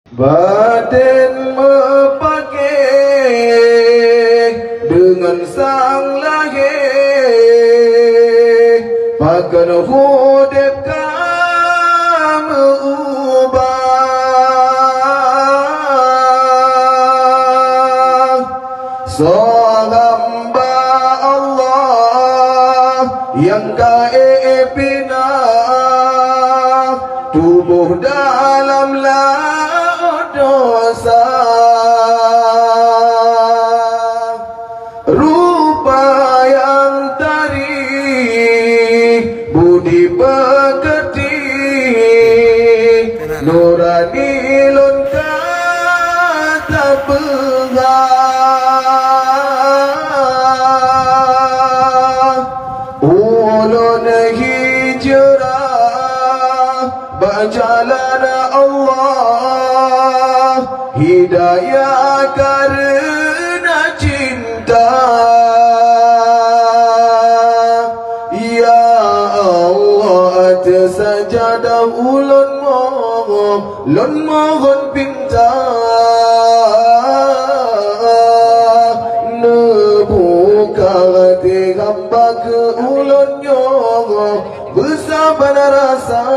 Batin mepakai dengan sang lahir, pakan hudip kamu ubah. Seorang hamba Allah yang gaib pindah, tubuh dalam laut dosa, rupa yang tarik, budi pekerti, nurani lun kata pegang, ulun hijrah berjalan Allah, hidayah karena cinta. Ya Allah, tersajadah ulun mohon pinta, nebuka hati hamba ke ulun nyogo, bersabar rasa.